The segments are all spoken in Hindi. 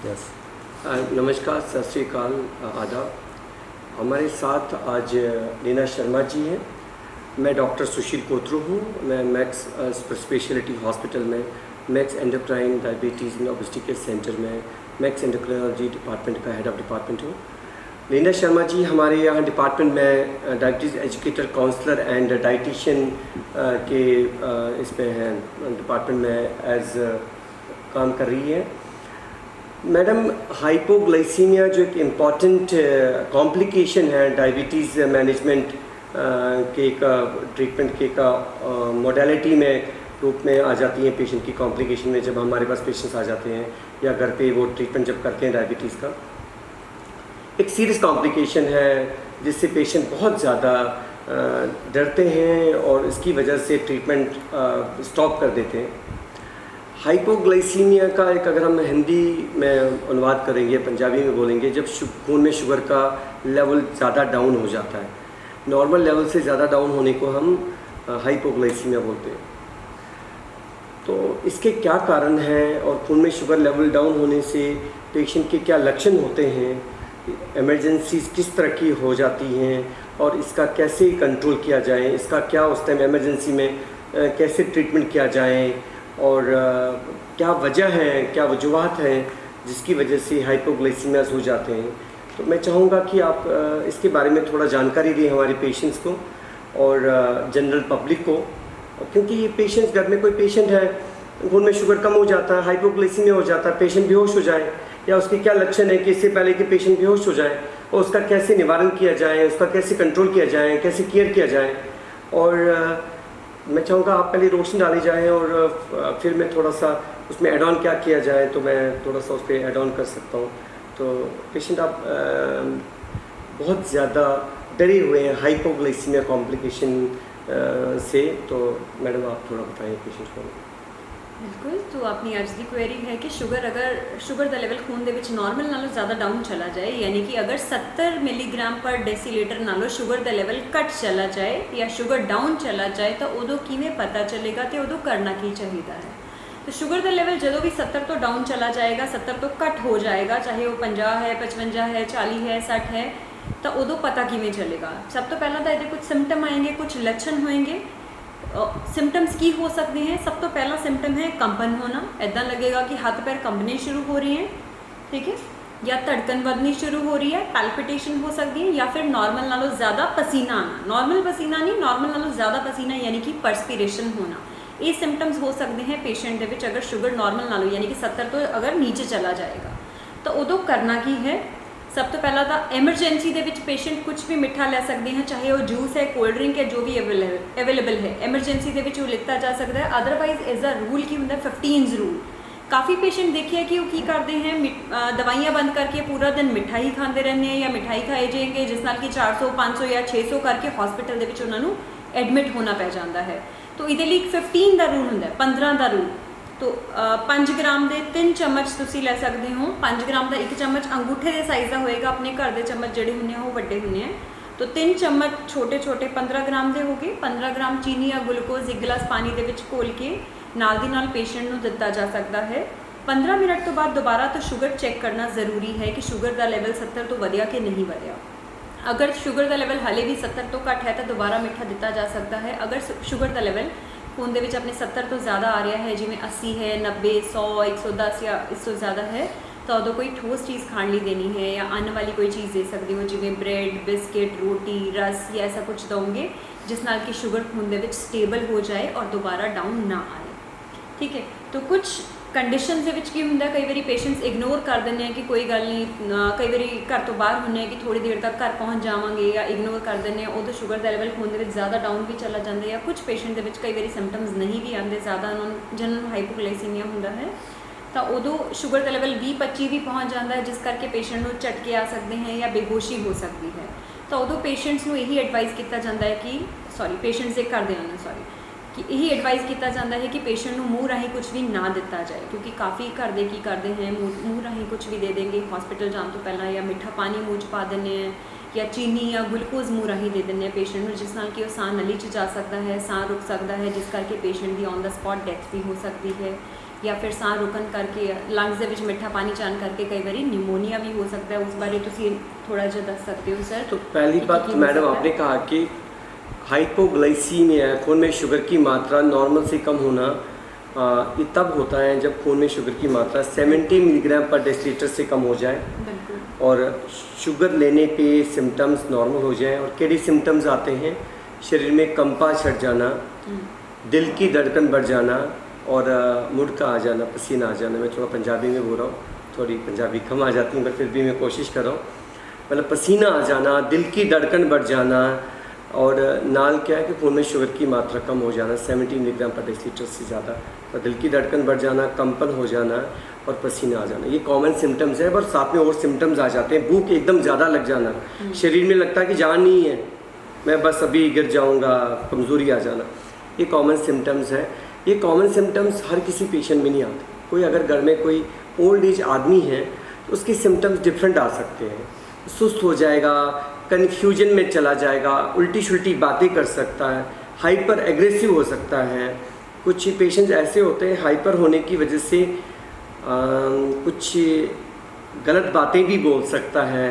यस। नमस्कार, सत श्री अकाल, आदाब। हमारे साथ आज लीना शर्मा जी हैं। मैं डॉक्टर सुशील कोत्रू हूँ। मैं मैक्स सुपर स्पेशलिटी हॉस्पिटल में Max endocrine diabetes and obesity care centre में Max endocrinology department head of ऑफ डिपार्टमेंट हूँ। लीना शर्मा जी हमारे यहाँ डिपार्टमेंट में diabetes educator, counsellor and dietitian के इसमें हैं, डिपार्टमेंट में एज काम कर रही है। मैडम, हाइपोग्लाइसीमिया जो एक इम्पॉर्टेंट कॉम्प्लिकेशन है डायबिटीज़ मैनेजमेंट के का ट्रीटमेंट के का मोडालिटी में रूप में आ जाती हैं पेशेंट की कॉम्प्लिकेशन में। जब हमारे पास पेशेंट्स आ जाते हैं या घर पे वो ट्रीटमेंट जब करते हैं डायबिटीज़ का, एक सीरियस कॉम्प्लिकेशन है जिससे पेशेंट बहुत ज़्यादा डरते हैं और इसकी वजह से ट्रीटमेंट स्टॉप कर देते हैं। हाइपोग्लाइसीमिया का एक, अगर हम हिंदी में अनुवाद करेंगे, पंजाबी में बोलेंगे, जब खून में शुगर का लेवल ज़्यादा डाउन हो जाता है, नॉर्मल लेवल से ज़्यादा डाउन होने को हम हाइपोग्लाइसीमिया बोलते हैं। तो इसके क्या कारण हैं और खून में शुगर लेवल डाउन होने से पेशेंट के क्या लक्षण होते हैं, इमरजेंसीज किस तरह की हो जाती हैं और इसका कैसे कंट्रोल किया जाए, इसका क्या उस टाइम इमरजेंसी में कैसे ट्रीटमेंट किया जाए और क्या वजह है, क्या वजूहात हैं जिसकी वजह से हाइपोग्लाइसीमियाज हो जाते हैं। तो मैं चाहूँगा कि आप इसके बारे में थोड़ा जानकारी दें हमारे पेशेंट्स को और जनरल पब्लिक को, क्योंकि ये पेशेंट्स, घर में कोई पेशेंट है, खून में शुगर कम हो जाता है, हाइपोग्लाइसीमिया हो जाता है, पेशेंट बेहोश हो जाए, या उसके क्या लक्षण है कि इससे पहले कि पेशेंट बेहोश हो जाए और उसका कैसे निवारण किया जाए, उसका कैसे कंट्रोल किया जाए, कैसे केयर किया जाए। और मैं चाहूँगा आप पहले रोशनी डाली जाए और फिर मैं थोड़ा सा उसमें एड ऑन क्या किया जाए, तो मैं थोड़ा सा उस पर एड ऑन कर सकता हूँ। तो पेशेंट आप बहुत ज़्यादा डरे हुए हैं हाइपोग्लाइसीमिया कॉम्प्लिकेशन से, तो मैडम आप थोड़ा बताएं पेशेंट को। बिल्कुल। तो अपनी अज की क्वेरी है कि अगर शुगर का लेवल खून के नॉर्मल नालों ज़्यादा डाउन चला जाए, यानी कि अगर 70 मिलीग्राम पर डेसीलीटर नालों शुगर का लेवल घट चला जाए या शुगर डाउन चला जाए, तो उदों किवें पता चलेगा तो उदों करना की चाहिए है। तो शुगर का लेवल जो भी 70 तो डाउन चला जाएगा, 70 तो घट हो जाएगा, चाहे वो 50 है, 55 है, 40 है, 60 है, तो उदों पता किवें चलेगा। सब तो पहला तो ये कुछ सिम्पटम आएंगे, कुछ लक्षण होएंगे। सिम्पटम्स की हो सकते हैं। सब तो पहला सिम्पटम है कंपन होना। ऐदा लगेगा कि हाथ पैर कंबने शुरू हो रहे हैं, ठीक है, या धड़कन बढ़नी शुरू हो रही है, पैल्पिटेशन हो सकती है, या फिर नॉर्मल नालों ज़्यादा पसीना आना। नॉर्मल पसीना नहीं, नॉर्मल नालों ज़्यादा पसीना यानी कि परस्पिरेशन होना। ये सिम्पटम्स हो सकते हैं पेशेंट के विच अगर शुगर नॉर्मल नालों यानी कि 70 तो अगर नीचे चला जाएगा। तो उदों करना की है, सब तो पहला तो एमरजेंसी के विच पेशेंट कुछ भी मिठा ले सकते हैं, चाहे वो जूस है, कोल्ड ड्रिंक है, जो भी अवेलेबल है एमरजेंसी के विच वो लिता जा सकता है। अदरवाइज एज अ रूल की होंगे 15 रूल। काफ़ी पेशेंट देखे कि वो की करते हैं, दवाइयाँ बंद करके पूरा दिन मिठाई खाते रहने हैं या मिठाई खाए जाएंगे, जिस नाल कि 400, 500 या 600 करके हॉस्पिटल के विच उन्होंने एडमिट होना पै जाता है। तो ये 15 का रूल होंगे, 15 का रूल। तो 5 ग्राम के 3 चम्मच तुसी ले सकते हो। 5 ग्राम का 1 चम्मच अंगूठे के साइज़ का होएगा, अपने घर के चम्मच जोड़े होंगे वो वड्डे होंगे हैं। तो 3 चम्मच छोटे छोटे 15 ग्राम के हो गए। 15 ग्राम चीनी या ग्लूकोज 1 गिलास पानी के विच घोल के नाल दी नाल पेशेंट को दिता जा सकता है। 15 मिनट तो बाद दोबारा तो शुगर चेक करना ज़रूरी है कि शुगर का लेवल 70 तो वधिया कि नहीं वधिया। अगर शुगर का लेवल हाले भी 70 तो घट है तो दोबारा मिठा दिता जा सकता है। अगर शुगर का लेवल खून के विच अपने 70 तो ज़्यादा आ रहा है, जिमें 80 है, 90, 100, 110 या इससे ज़्यादा है, तो उदों कोई ठोस चीज़ खाने ली देनी है या अन्न वाली कोई चीज़ दे सकते हो, जिमें ब्रेड, बिस्किट, रोटी, रस या ऐसा कुछ दोगे जिस नाल कि शुगर खून के विच स्टेबल हो जाए और दोबारा डाउन ना आए, ठीक है। तो कुछ कंडीशन के विच की होंगे, कई बार पेशेंट्स इग्नोर कर देंगे कि कोई गल नहीं, कई बार घर तो बाहर होंगे कि थोड़ी देर तक घर पहुँच जावांगे, या इग्नोर कर देंगे, उदों शुगर का लेवल खून के विच ज़्यादा डाउन भी चला जाता है। या कुछ पेशेंट के विच कई बार सिम्पटम्स नहीं भी आते ज़्यादा, जिन्होंने हाइपोग्लाइसीमिया होंदा है, तो उदों शुगर का लेवल 20-25 भी पहुँच जाता है, जिस करके पेशेंट को झटके आ सकते हैं या बेहोशी हो सकती है। तो उदों पेशेंट्स को यही एडवाइस किया जाता है कि पेशेंट्स के घरदिਆਂ ਨੂੰ कि यही एडवाइस किया जाता है कि पेशेंट को मूँह राही कुछ भी ना दिता जाए, क्योंकि काफ़ी घर दे की करते हैं, मूँह राही कुछ भी दे देंगे हॉस्पिटल जाने तो पहला, या मिठा पानी मूँह च पा देने हैं, या चीनी या ग्लूकोज मूँह राही दे देने पेशेंट को, जिस नाल कि वो साह नली च जा सकता है, साह रुक सकता है, जिस करके पेशेंट की ऑन द स्पॉट डेथ भी हो सकती है। या फिर ਸਾਹ ਰੁਕਣ ਕਰਕੇ ਲੰਗਸ ਦੇ ਵਿੱਚ ਮਿੱਠਾ ਪਾਣੀ ਜਾਣ ਕਰਕੇ ਕਈ ਵਾਰੀ ਨਿਮੋਨੀਆ ਵੀ ਹੋ ਸਕਦਾ ਹੈ, ਉਸ ਬਾਰੇ ਤੁਸੀਂ ਥੋੜਾ ਜਿਹਾ ਦੱਸ ਸਕਦੇ ਹੋ ਸਰ? तो पहली बात तो मैडम आपने कहा कि हाइपोग्लाइसीमिया खून में शुगर की मात्रा नॉर्मल से कम होना ये तब होता है जब खून में शुगर की मात्रा 70 मिलीग्राम पर डेसीलीटर से कम हो जाए बिल्कुल। और शुगर लेने पे सिम्टम्स नॉर्मल हो जाएं। और केड़ी सिम्टम्स आते हैं? शरीर में कंपा छट जाना, दिल की धड़कन बढ़ जाना और मुड़का आ जाना, पसीना आ जाना। मैं थोड़ा पंजाबी में बोल रहा हूँ, थोड़ी पंजाबी कम आ जाती है पर फिर भी मैं कोशिश कर रहा हूँ। मतलब पसीना आ जाना, दिल की धड़कन बढ़ जाना और नाल क्या है कि खून में शुगर की मात्रा कम हो जाना 70 मिलीग्राम पर डेसीलीटर से ज़्यादा, तो दिल की धड़कन बढ़ जाना, कंपन हो जाना और पसीना आ जाना, ये कॉमन सिम्टम्स है। और साथ में और सिम्टम्स आ जाते हैं, भूख एकदम ज़्यादा लग जाना, शरीर में लगता है कि जान नहीं है, मैं बस अभी गिर जाऊँगा, कमज़ोरी आ जाना, ये कॉमन सिम्टम्स है। ये कॉमन सिम्टम्स हर किसी पेशेंट में नहीं आते। कोई अगर घर में कोई ओल्ड एज आदमी है तो उसके सिम्टम्स डिफरेंट आ सकते हैं, सुस्त हो जाएगा, कन्फ्यूजन में चला जाएगा, उल्टी शुल्टी बातें कर सकता है, हाइपर एग्रेसिव हो सकता है। कुछ पेशेंट्स ऐसे होते हैं हाइपर होने की वजह से कुछ गलत बातें भी बोल सकता है,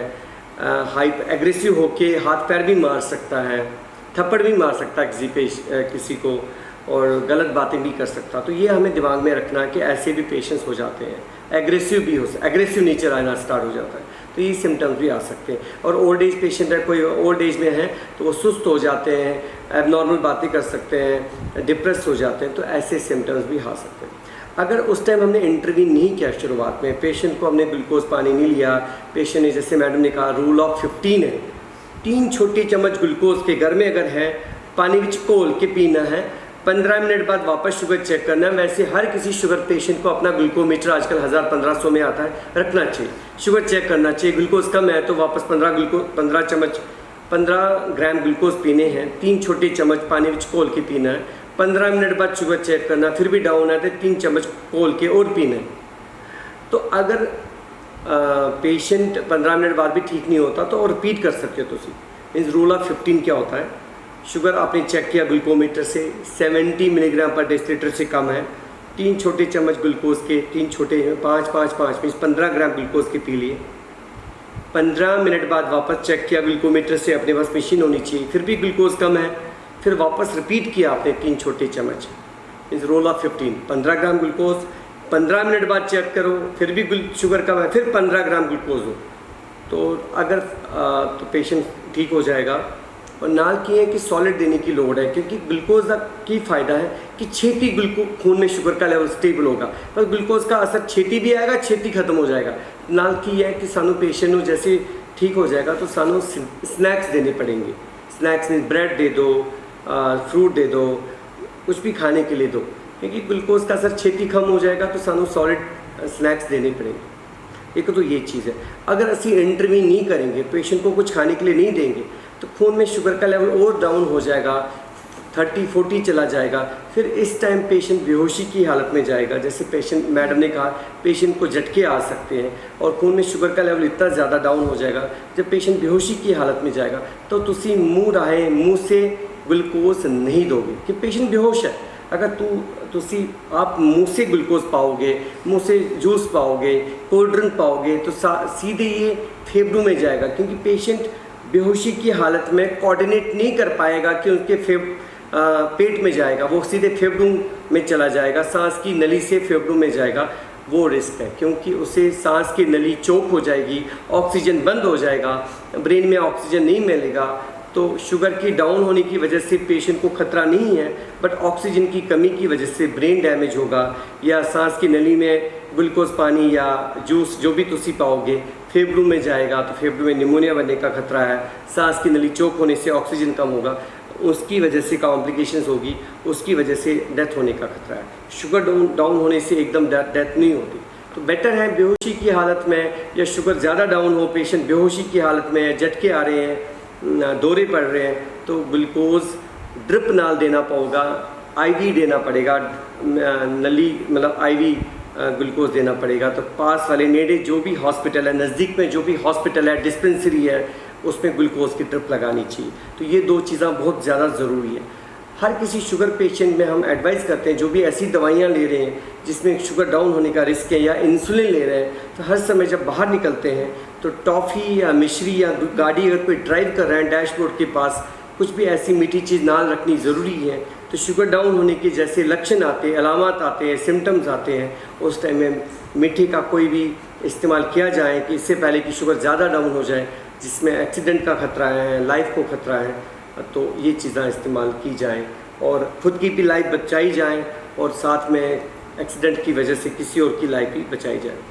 हाइपर एग्रेसिव होके हाथ पैर भी मार सकता है, थप्पड़ भी मार सकता है किसी को और गलत बातें भी कर सकता। तो ये हमें दिमाग में रखना है कि ऐसे भी पेशेंट्स हो जाते हैं, एग्रेसिव भी एग्रेसिव नेचर आना स्टार्ट हो जाता है, तो ये सिम्टम्स भी आ सकते हैं। और ओल्ड एज पेशेंट है, कोई ओल्ड एज में है तो वो सुस्त हो जाते हैं, एबनॉर्मल बातें कर सकते हैं, डिप्रेस हो जाते हैं, तो ऐसे सिम्टम्स भी आ सकते हैं। अगर उस टाइम हमने इंटरवीन नहीं किया शुरुआत में, पेशेंट को हमने ग्लूकोज पानी नहीं लिया, पेशेंट ने जैसे मैडम ने कहा रूल ऑफ 15 है, 3 छोटी चम्मच ग्लूकोज के घर में अगर है पानी विच घोल के पीना है, 15 मिनट बाद वापस शुगर चेक करना है। वैसे हर किसी शुगर पेशेंट को अपना ग्लूकोमीटर आजकल 1000-1500 में आता है रखना चाहिए, शुगर चेक करना चाहिए। ग्लूकोज कम है तो वापस 15 ग्राम ग्लूकोज पीने हैं, 3 छोटे चम्मच पानी विच घोल के पीना है। 15 मिनट बाद शुगर चेक करना, फिर भी डाउन है तो 3 चम्मच घोल के और पीना है। तो अगर पेशेंट 15 मिनट बाद भी ठीक नहीं होता तो और रिपीट कर सकते हो। तो मीन्स रूल ऑफ 15 क्या होता है? शुगर आपने चेक किया ग्लूकोमीटर से 70 मिलीग्राम पर डेसीलीटर से कम है, 3 छोटे चम्मच ग्लूकोज के, 3 छोटे 5 मीन्स 15 ग्राम ग्लूकोज के पी लिए। 15 मिनट बाद वापस चेक किया ग्लूकोमीटर से, अपने पास मशीन होनी चाहिए, फिर भी ग्लूकोज कम है, फिर वापस रिपीट किया आपने 3 छोटे चम्मच, means rule of 15, 15 gram glucose. 15 minute बाद चेक करो, फिर भी शुगर कम है, फिर 15 ग्राम ग्लूकोज हो, तो अगर तो पेशेंट ठीक हो जाएगा। और नाल की है कि सॉलिड देने की लोड़ है, क्योंकि ग्लूकोज का की फ़ायदा है कि छेती खून में शुगर का लेवल स्टेबल होगा, पर ग्लूकोज का असर छेती भी आएगा, छेती खत्म हो जाएगा। नाल की है कि सानू पेशेंट को जैसे ठीक हो जाएगा तो सानू स्नैक्स देने पड़ेंगे। स्नैक्स में ब्रेड दे दो, फ्रूट दे दो, कुछ भी खाने के लिए दो, क्योंकि ग्लूकोज का असर छेती कम हो जाएगा तो सानू सॉलिड स्नैक्स देने पड़ेंगे। एक तो ये चीज़ है। अगर असी इंटरवीन नहीं करेंगे, पेशेंट को कुछ खाने के लिए नहीं देंगे, तो खून में शुगर का लेवल और डाउन हो जाएगा, 30-40 चला जाएगा। फिर इस टाइम पेशेंट बेहोशी की हालत में जाएगा। जैसे पेशेंट, मैडम ने कहा, पेशेंट को झटके आ सकते हैं और खून में शुगर का लेवल इतना ज़्यादा डाउन हो जाएगा, जब पेशेंट बेहोशी की हालत में जाएगा तो तुसी मुँह से ग्लूकोज नहीं दोगे कि पेशेंट बेहोश है। अगर आप मुँह से ग्लूकोज पाओगे, मुँह से जूस पाओगे, कोल्ड ड्रिंक पाओगे, तो सीधे ये फेफड़ों में जाएगा, क्योंकि पेशेंट बेहोशी की हालत में कोऑर्डिनेट नहीं कर पाएगा कि उनके पेट में जाएगा, वो सीधे फेफड़ों में चला जाएगा, सांस की नली से फेफड़ों में जाएगा। वो रिस्क है, क्योंकि उसे सांस की नली चोक हो जाएगी, ऑक्सीजन बंद हो जाएगा, ब्रेन में ऑक्सीजन नहीं मिलेगा। तो शुगर की डाउन होने की वजह से पेशेंट को खतरा नहीं है, बट ऑक्सीजन की कमी की वजह से ब्रेन डैमेज होगा, या सांस की नली में ग्लूकोज पानी या जूस जो भी तुसी पाओगे फेफड़ों में जाएगा तो फेफड़ों में निमोनिया बनने का खतरा है। सांस की नली चोक होने से ऑक्सीजन कम होगा, उसकी वजह से कॉम्प्लिकेशंस होगी, उसकी वजह से डेथ होने का खतरा है। शुगर डाउन होने से एकदम डेथ नहीं होती। तो बेटर है बेहोशी की हालत में, या शुगर ज़्यादा डाउन हो, पेशेंट बेहोशी की हालत में है, झटके आ रहे हैं, दौरे पड़ रहे हैं, तो ग्लूकोज ड्रिप नाल देना पड़ेगा, आईवी देना पड़ेगा, नली मतलब आईवी ग्लूकोज देना पड़ेगा। तो पास वाले नेड़े जो भी हॉस्पिटल है, नज़दीक में जो भी हॉस्पिटल है, डिस्पेंसरी है, उसमें ग्लूकोज की ड्रिप लगानी चाहिए। तो ये 2 चीज़ें बहुत ज़्यादा ज़रूरी है। हर किसी शुगर पेशेंट में हम एडवाइस करते हैं, जो भी ऐसी दवाइयाँ ले रहे हैं जिसमें शुगर डाउन होने का रिस्क है या इंसुलिन ले रहे हैं, तो हर समय जब बाहर निकलते हैं तो टॉफ़ी या मिश्री या गाड़ी अगर कोई ड्राइव कर रहे हैं डैशबोर्ड के पास कुछ भी ऐसी मीठी चीज़ नाल रखनी ज़रूरी है। तो शुगर डाउन होने के जैसे लक्षण आते हैं, अलामत आते हैं, सिम्टम्स आते हैं, उस टाइम में मीठे का कोई भी इस्तेमाल किया जाए कि इससे पहले कि शुगर ज़्यादा डाउन हो जाए, जिसमें एक्सीडेंट का खतरा है, लाइफ को खतरा है, तो ये चीज़ें इस्तेमाल की जाएँ और ख़ुद की भी लाइफ बचाई जाए और साथ में एक्सीडेंट की वजह से किसी और की लाइफ भी बचाई जाए।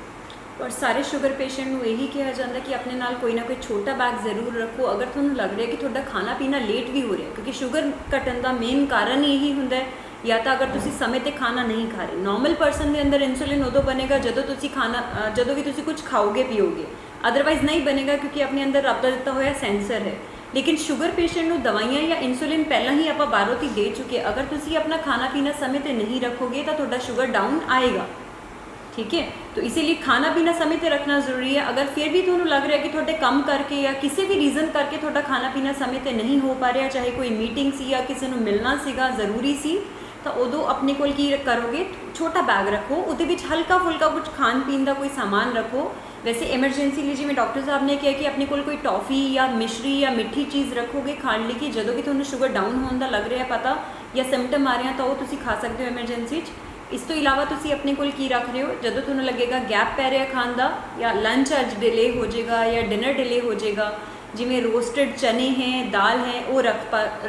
और सारे शुगर पेशेंट ਨੂੰ ਇਹੀ ਕਿਹਾ ਜਾਂਦਾ ਕਿ ਆਪਣੇ ਨਾਲ ਕੋਈ ਨਾ ਕੋਈ ਛੋਟਾ ਬੈਗ ਜ਼ਰੂਰ ਰੱਖੋ ਅਗਰ ਤੁਹਾਨੂੰ ਲੱਗ ਰਿਹਾ ਕਿ ਤੁਹਾਡਾ ਖਾਣਾ ਪੀਣਾ ਲੇਟ ਵੀ ਹੋ ਰਿਹਾ, ਕਿਉਂਕਿ ਸ਼ੂਗਰ ਘਟਣ ਦਾ ਮੇਨ ਕਾਰਨ ਇਹੀ ਹੁੰਦਾ ਹੈ ਜਾਂ ਤਾਂ ਅਗਰ ਤੁਸੀਂ ਸਮੇਂ ਤੇ ਖਾਣਾ ਨਹੀਂ ਖਾ ਰਹੇ। ਨਾਰਮਲ ਪਰਸਨ ਦੇ ਅੰਦਰ ਇਨਸੂਲਿਨ ਉਦੋਂ ਬਣੇਗਾ ਜਦੋਂ ਤੁਸੀਂ ਜਦੋਂ ਵੀ ਤੁਸੀਂ ਕੁਝ ਖਾਓਗੇ ਪੀਓਗੇ, ਅਦਰਵਾਈਜ਼ ਨਹੀਂ ਬਣੇਗਾ ਕਿਉਂਕਿ ਆਪਣੇ ਅੰਦਰ ਰੱਬ ਦਾ ਦਿੱਤਾ ਹੋਇਆ ਸੈਂਸਰ ਹੈ। ਲੇਕਿਨ ਸ਼ੂਗਰ ਪੇਸ਼ੈਂਟ ਨੂੰ ਦਵਾਈਆਂ ਜਾਂ ਇਨਸੂਲਿਨ ਪਹਿਲਾਂ ਹੀ ਆਪਾਂ ਬਾਹਰੋਂ ਦੀ ਦੇ ਚੁੱਕੇ, ਅਗਰ ਤੁਸੀਂ ਆਪਣਾ ਖਾਣਾ ਪੀਣਾ ਸਮੇਂ ਤੇ नहीं रखोगे तो ਤੁਹਾਡਾ शुगर डाउन आएगा। ठीक है, तो इसीलिए खाना पीना समय पे रखना ज़रूरी है। अगर फिर भी ਤੁਹਾਨੂੰ ਲੱਗ ਰਿਹਾ कि ਤੁਹਾਡੇ ਕੰਮ ਕਰਕੇ या किसी भी रीज़न करके ਤੁਹਾਡਾ ਖਾਣਾ ਪੀਣਾ ਸਮੇਂ ਤੇ नहीं हो पा रहा, चाहे कोई मीटिंग सी या किसी ਨੂੰ ਮਿਲਣਾ ਸੀਗਾ ਜ਼ਰੂਰੀ ਸੀ, ਤਾਂ ਉਦੋਂ ਆਪਣੇ ਕੋਲ ਕੀ ਕਰੋਗੇ, ਛੋਟਾ ਬੈਗ ਰੱਖੋ, ਉਹਦੇ ਵਿੱਚ ਹਲਕਾ ਫੁਲਕਾ ਕੁਝ ਖਾਣ ਪੀਣ ਦਾ ਕੋਈ ਸਾਮਾਨ ਰੱਖੋ। वैसे एमरजेंसी लिए जिवें डॉक्टर साहब ने कहा कि अपने कोल कोई टॉफ़ी या मिश्री या मिठी चीज़ रखोगे खाण ਲਈ कि ਜਦੋਂ ਵੀ ਤੁਹਾਨੂੰ शुगर डाउन होने का लग रहा पता या सिम्पटम आ रहे हैं तो वो तुसी खा सकते हो एमरजेंसी। इस तो इलावा तुसी अपने कोल की रख रहे हो, ਜਦੋਂ ਤੁਹਾਨੂੰ लगेगा गैप पै रहा खाण ਦਾ या लंच अज डिले हो जाएगा या डिनर डिले हो जाएगा, जिवें रोस्टेड चने हैं, दाल है, वो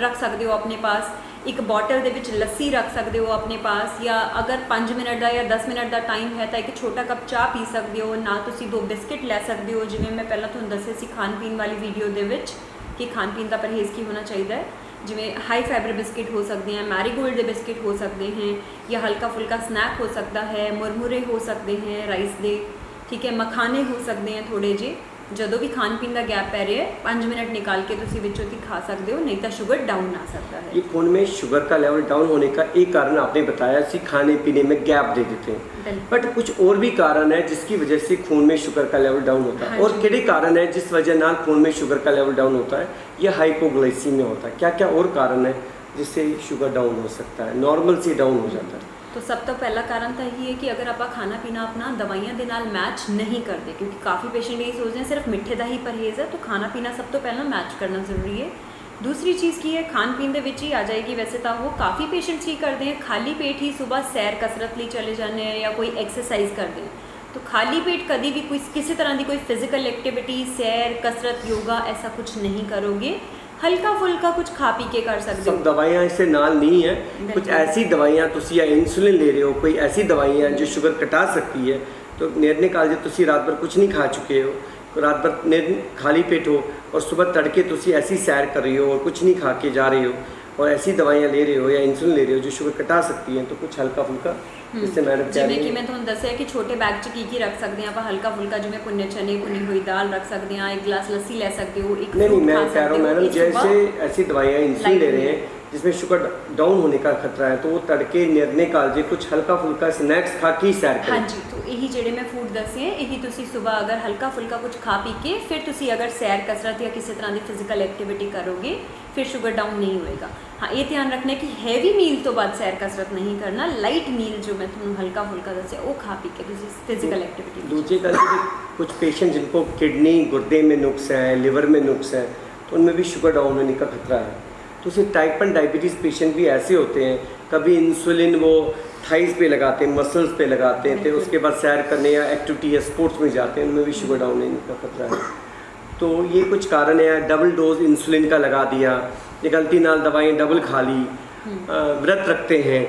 रख सकते हो अपने पास। एक बॉटल ਦੇ ਵਿੱਚ ਲੱਸੀ ਰੱਖ ਸਕਦੇ ਹੋ ਆਪਣੇ ਪਾਸ, ਜਾਂ ਅਗਰ 5 ਮਿੰਟ ਦਾ ਜਾਂ 10 ਮਿੰਟ ਦਾ ਟਾਈਮ ਹੈ ਤਾਂ ਇੱਕ ਛੋਟਾ ਕੱਪ ਚਾਹ ਪੀ ਸਕਦੇ ਹੋ। ਨਾਲ ਤੁਸੀਂ 2 ਬਿਸਕਿਟ ਲੈ ਸਕਦੇ ਹੋ, ਜਿਵੇਂ ਮੈਂ ਪਹਿਲਾਂ ਤੁਹਾਨੂੰ ਦੱਸਿਆ ਸੀ ਖਾਣ ਪੀਣ ਵਾਲੀ ਵੀਡੀਓ ਦੇ ਵਿੱਚ ਕਿ ਖਾਣ ਪੀਣ ਦਾ ਪਰਹੇਜ਼ ਕੀ ਹੋਣਾ ਚਾਹੀਦਾ ਹੈ। ਜਿਵੇਂ ਹਾਈ ਫਾਈਬਰ ਬਿਸਕਿਟ ਹੋ ਸਕਦੇ हैं, मैरीगोल्ड ਦੇ ਬਿਸਕਿਟ ਹੋ ਸਕਦੇ हैं, या हल्का फुल्का स्नैक हो सकता है, मुरमुरे हो सकते हैं राइस ਦੇ, ठीक है, मखाने हो सकते हैं थोड़े ਜਿਹੇ। ਜਦੋਂ भी खान पीन का गैप पै रहा है 5 मिनट निकाल के तुसी विचों दी खा सकते हो, नहीं तो शुगर डाउन आ सकता है। ये खून में शुगर का लेवल डाउन होने का एक कारण आपने बताया कि खाने पीने में गैप दे देते हैं, बट कुछ और भी कारण है जिसकी वजह से खून में शुगर का लेवल डाउन होता है। और किहड़े कारण है जिस वजह नाल खून में शुगर का लेवल डाउन होता है? यह हाइपोग्लाइसीमिया होता है। क्या क्या और कारण है जिससे शुगर डाउन हो सकता है, नॉर्मल से डाउन हो जाता है? तो सब तो पहला कारण तो यही है कि अगर आप खाना पीना अपना दवाइयाँ के नाल मैच नहीं करते, क्योंकि काफ़ी पेशेंट यही सोचते हैं सिर्फ मिठे का ही परहेज़ है, तो खाना पीना सब तो पहला मैच करना ज़रूरी है। दूसरी चीज़ की है खान पीन के विच ही आ जाएगी। वैसे तो वो काफ़ी पेशेंट्स ही करते हैं खाली पेट ही सुबह सैर कसरत लिए चले जाने हैं या कोई एक्सरसाइज करते हैं, तो खाली पेट कभी भी कोई किसी तरह की कोई फिजिकल एक्टिविटी, सैर कसरत, योगा ऐसा कुछ नहीं करोगे। हल्का फुल्का कुछ खा पी के कर सकते हो। सब दवाइयाँ इससे नाल नहीं है, कुछ ऐसी दवाइयाँ तुसी या इंसुलिन ले रहे हो, कोई ऐसी दवाइयाँ जो शुगर घटा सकती है, तो नेरने काल जे तुसी रात भर कुछ नहीं खा चुके हो, रात भर खाली पेट हो और सुबह तड़के तुसी ऐसी सैर कर रही हो और कुछ नहीं खा के जा रहे हो और ऐसी दवाइयाँ ले रहे हो या इंसुलिन ले रहे हो जो शुगर घटा सकती हैं, तो कुछ हल्का फुल्का इससे मैडम जिवें कि मैं तुहानूं दस्सिया कि छोटे बैग च की रख सकते हैं आप, हल्का फुल्का जिवें भुने चने, भुनी हुई दाल रख सकते हैं, एक गिलास लस्सी ले सकते हो, एक नहीं फ्रूट मैं खा कह रहा हूँ सकते हो। मैडम, जैसे ऐसी दवाइयाँ इंसुलिन ले रहे हैं जिसमें शुगर डाउन होने का खतरा है, तो वो तड़के निरने कालजे कुछ हल्का फुल्का स्नैक्स खा के ही सैर करें। हाँ जी, तो यही जेडे मैं फूड दसे हैं यही तुसी सुबह अगर हल्का फुल्का कुछ खा पी के फिर तुसी अगर सैर कसरत या किसी तरह की फिजिकल एक्टिविटी करोगे फिर शुगर डाउन नहीं होएगा। हाँ, ये ध्यान रखना है कि हैवी मील तो बाद सैर कसरत नहीं करना, लाइट मील जो मैं तुहानूं हल्का फुल्का दसे वो खा पी के तुसी फिजिकल एक्टिविटी। दूसरी गल कुछ पेशेंट जिनको किडनी गुर्दे में नुक्स है, लिवर में नुक्स है, तो उनमें भी शुगर डाउन होने का खतरा है। तो उसे टाइप 1 डायबिटीज़ पेशेंट भी ऐसे होते हैं, कभी इंसुलिन वो थाइस पे लगाते हैं, मसल्स पे लगाते हैं, तो उसके बाद सैर करने या एक्टिविटी या स्पोर्ट्स में जाते हैं, उनमें भी शुगर डाउन होने का खतरा है। तो ये कुछ कारण है। डबल डोज इंसुलिन का लगा दिया, ये गलती नाल दवाइयाँ डबल खा ली, व्रत रखते हैं,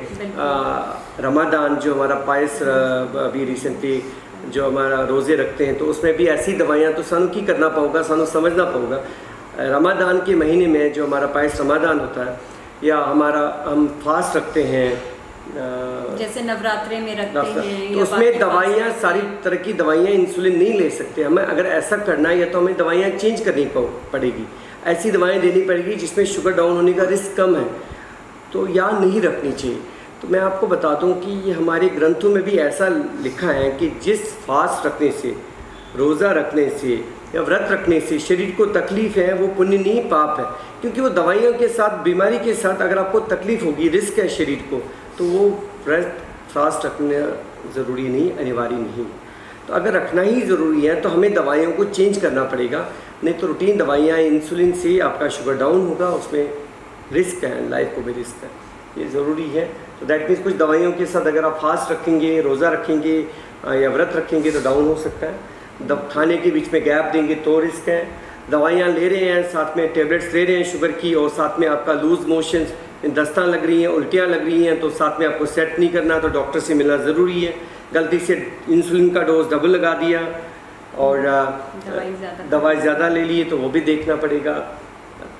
रमादान जो हमारा पायस अभी रिसेंटली जो हमारा रोज़े रखते हैं, तो उसमें भी ऐसी दवाइयाँ तो सानू की करना पड़ेगा, सानू समझना पड़ेगा। रमादान के महीने में जो हमारा पायस रमादान होता है या हमारा हम फास्ट रखते हैं, जैसे नवरात्रे में रखते हैं, तो उसमें दवाइयाँ सारी तरह की दवाइयाँ इंसुलिन नहीं ले सकते। हमें अगर ऐसा करना है या तो हमें दवाइयाँ चेंज करनी पड़ेगी, ऐसी दवाएं देनी पड़ेगी जिसमें शुगर डाउन होने का रिस्क कम है, तो या नहीं रखनी चाहिए। तो मैं आपको बता दूं कि ये हमारे ग्रंथों में भी ऐसा लिखा है कि जिस फास्ट रखने से रोज़ा रखने से या व्रत रखने से शरीर को तकलीफ़ है वो पुण्य नहीं पाप है, क्योंकि वो दवाइयों के साथ बीमारी के साथ अगर आपको तकलीफ़ होगी, रिस्क है शरीर को, तो वो व्रत फास्ट रखना ज़रूरी नहीं, अनिवार्य नहीं। तो अगर रखना ही ज़रूरी है तो हमें दवाइयों को चेंज करना पड़ेगा, नहीं तो रूटीन दवाइयाँ इंसुलिन से आपका शुगर डाउन होगा, उसमें रिस्क है, लाइफ को भी रिस्क है, ये ज़रूरी है। तो दैट मीन्स कुछ दवाइयों के साथ अगर आप फास्ट रखेंगे, रोज़ा रखेंगे या व्रत रखेंगे तो डाउन हो सकता है। खाने के बीच में गैप देंगे तो रिस्क है। दवाइयाँ ले रहे हैं, साथ में टेबलेट्स ले रहे हैं शुगर की, और साथ में आपका लूज़ मोशंस, दस्तां लग रही हैं, उल्टियाँ लग रही हैं, तो साथ में आपको सेट नहीं करना, तो डॉक्टर से मिलना ज़रूरी है। गलती से इंसुलिन का डोज डबल लगा दिया और दवाई ज़्यादा ले ली तो वो भी देखना पड़ेगा।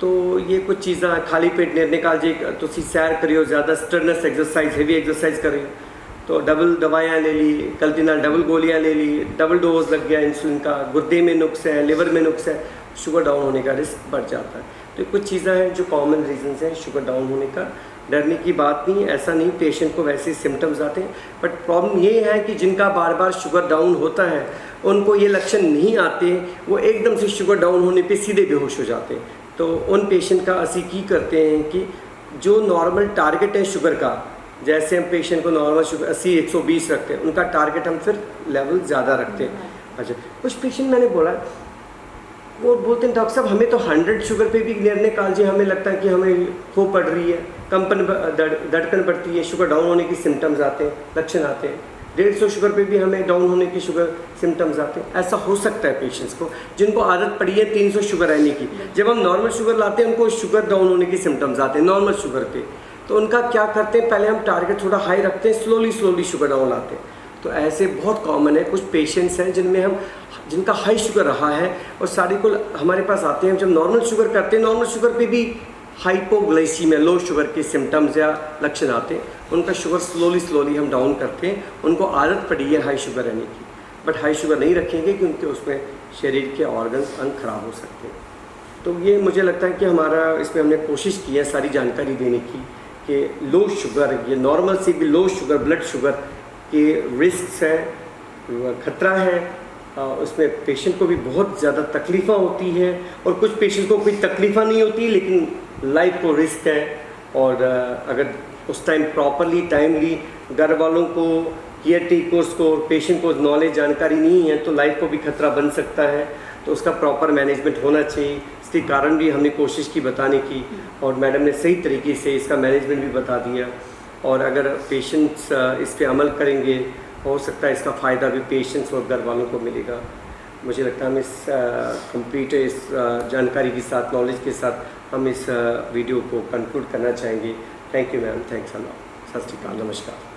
तो ये कुछ चीज़ें, खाली पेट निर्णय काल जे तुसी सैर करियो, ज़्यादा स्टर्नस एक्सरसाइज, हेवी एक्सरसाइज करियो, तो डबल दवाइयाँ ले ली, गलती नाल डबल गोलियाँ ले ली, डबल डोज लग गया इंसुलिन का, गुर्दे में नुक्स है, लिवर में नुक्स है, शुगर डाउन होने का रिस्क बढ़ जाता है। तो कुछ चीज़ें हैं जो कॉमन रीजंस हैं शुगर डाउन होने का। डरने की बात नहीं, ऐसा नहीं, पेशेंट को वैसे सिम्टम्स आते हैं, बट प्रॉब्लम ये है कि जिनका बार बार शुगर डाउन होता है उनको ये लक्षण नहीं आते, वो एकदम से शुगर डाउन होने पे सीधे बेहोश हो जाते हैं। तो उन पेशेंट का असी की करते हैं कि जो नॉर्मल टारगेट है शुगर का, जैसे हम पेशेंट को नॉर्मल शुगर 80-120 रखते हैं, उनका टारगेट हम फिर लेवल ज़्यादा रखते हैं। अच्छा, कुछ पेशेंट मैंने बोला वो बोलते हैं डॉक्टर साहब हमें तो 100 शुगर पे भी निर्णय काल जी हमें लगता है कि हमें खो पड़ रही है, कंपन धड़कन बढ़ती है, शुगर डाउन होने के सिम्टम्स आते हैं, लक्षण आते हैं। 150 शुगर पे भी हमें डाउन होने के शुगर सिम्टम्स आते हैं। ऐसा हो सकता है पेशेंट्स को जिनको आदत पड़ी है 300 शुगर रहने की, जब हम नॉर्मल शुगर लाते हैं उनको शुगर डाउन होने के सिम्टम्स आते हैं नॉर्मल शुगर पे। तो उनका क्या करते हैं, पहले हम टारगेट थोड़ा हाई रखते हैं, स्लोली शुगर डाउन लाते हैं। तो ऐसे बहुत कॉमन है, कुछ पेशेंट्स हैं जिनका हाई शुगर रहा है और सारे को हमारे पास आते हैं, जब नॉर्मल शुगर करते हैं, नॉर्मल शुगर पे भी हाइपोग्लाइसीमिया, लो शुगर के सिम्टम्स या लक्षण आते हैं, उनका शुगर स्लोली हम डाउन करते हैं। उनको आदत पड़ी है हाई शुगर रहने की, बट हाई शुगर नहीं रखेंगे क्योंकि उसमें शरीर के ऑर्गन्स अंग खराब हो सकते हैं। तो ये मुझे लगता है कि हमारा इसमें हमने कोशिश की है सारी जानकारी देने की कि लो शुगर, ये नॉर्मल से भी लो शुगर, ब्लड शुगर के रिस्क हैं, खतरा है, उसमें पेशेंट को भी बहुत ज़्यादा तकलीफ़ें होती हैं, और कुछ पेशेंट को कोई तकलीफ़ें नहीं होती लेकिन लाइफ को रिस्क है। और अगर उस टाइम प्रॉपरली टाइमली घर वालों को, केयर टेकर्स को, पेशेंट को नॉलेज जानकारी नहीं है तो लाइफ को भी खतरा बन सकता है। तो उसका प्रॉपर मैनेजमेंट होना चाहिए। इसके कारण भी हमने कोशिश की बताने की, और मैडम ने सही तरीके से इसका मैनेजमेंट भी बता दिया। और अगर पेशेंट्स इस पर अमल करेंगे, हो सकता है इसका फ़ायदा भी पेशेंट्स और घर वालों को मिलेगा। मुझे लगता है हम इस कंप्लीट इस जानकारी के साथ, नॉलेज के साथ हम इस वीडियो को कंक्लूड करना चाहेंगे। Thank you ma'am, thanks a lot, सत श्री अकाल, नमस्कार।